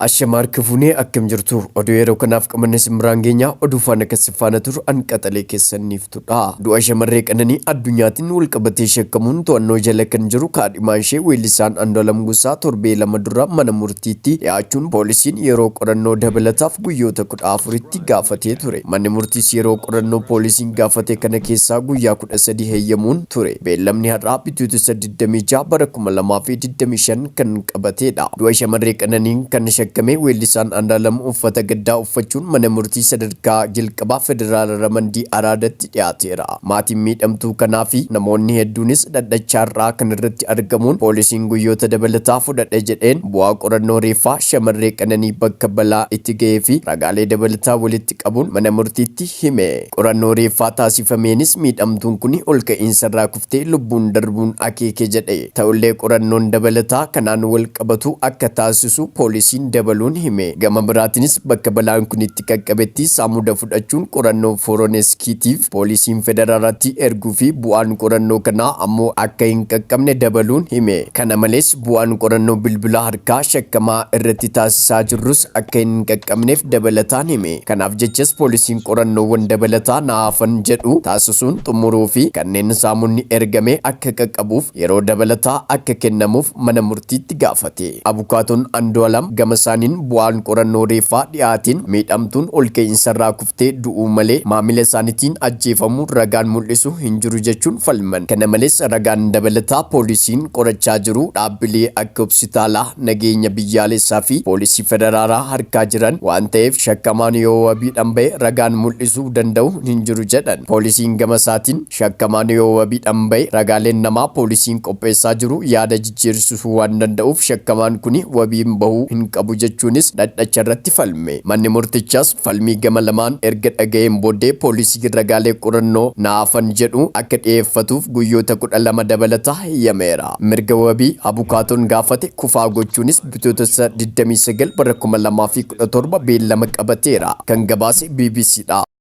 Ashamaar Kifunee akkam jirtu oduu yeroo kanaaf qabanne simraan geenya oduu faana kasiffaana turu an qaxalee keessaniif tudha. Du'a shamarree Qananii addunyaatiin wal qabatee shakkamuun to'annoo jala kan jiru kaadhimaan ishee weellisaan Andu'aalam Gosaa torbee lama dura mana murtiitti dhiyaachuun poolisiin yeroo qorannoo dabalataaf guyyoota 14tti gaafatee ture. Manni murtiis yeroo qorannoo poolisiin gaafate kana keessaa guyyaa 13 heeyyamuun ture. Beellamni har'aa bitootessa 26 bara 2025 kan qabatedha. Du'a shamarree Qananiin kan kame weellisaan Andu'aalam uffata gaddaa uffachuun mana murtii sadarkaa jalqabaa federaala Ramandii Araadaatti dhiyaateera. Maatiin miidhamtuu kanaa fi namoonni hedduunis dhadhachaarraa kan irratti argamuun poolisiin guyyoota dabalataa fudhadhe jedheen bu'aa qorannoo reeffaa shamarree Qananii bakka balaa itti ga'ee fi ragaalee dabalataa walitti qabuun mana murtiitti hime. Qorannoo reeffaa taasifameenis miidhamtuun kun ol ka'iinsarraa kuftee lubbuun darbuun akeeke jedhe. Ta'ullee qorannoon dabalataa kanaan wal qabatu akka taasisu poolisiin dabaluun hime. Gama biraatinis bakka balaan kun itti qaqqabetti saamuda fudhachuun qorannoo forensikiitiif poolisiin federaalaatti erguu fi bu'aan qorannoo kanaa ammoo akka hin qaqqabne dabaluun hime. Kana malees bu'aan qorannoo bilbila harkaa shakkamaa irratti taasisaa jirrus akka hin qaqqabneef dabalataan hime. Kanaaf jechas poolisiin qorannoowwan dabalataa naafan jedhu taasisuun xumuruu fi kanneen saamunni ergame akka qaqqabuuf yeroo dabalataa akka kennamuuf mana murtiitti gaafate. Abukaatoon Andu'aalam gama isaaniin bu'aan qorannoo reeffaa dhiyaatiin miidhamtuun ol ka'iinsarraa kuftee du'uu malee maamila isaaniitiin ajjeefamuu ragaan mul'isu hin jiru jechuun falman. Kana malees ragaan dabalataa poolisiin qorachaa jiru dhaabbilee akka hospitaalaa, nageenya biyyaalessaa fi poolisii federaalaa harkaa jiran waan ta'eef shakkamaan yoo wabiidhaan ba'e ragaan mul'isuu danda'u hin jiru jedhan. Poolisiin gama isaatiin shakkamaan yoo wabiidhaan ba'e ragaaleen namaa poolisiin qopheessaa jiru yaada jijjiirsisuu waan danda'uuf shakkamaan kun wabiin bahuu hin qabu jechuunis dhadhacha irratti falme. Manni murtichaas falmii gama lamaan erga dhaga'een booddee poolisii ragaalee qorannoo naafan jedhu akka dhiyeeffatuuf guyyoota 12 dabalataa heeyyameera. Mirga wabii abukaatoon gaafate kufaa gochuunis bitootessa 29 bara 2017 beellama qabateera. Kan gabaase BBCdha.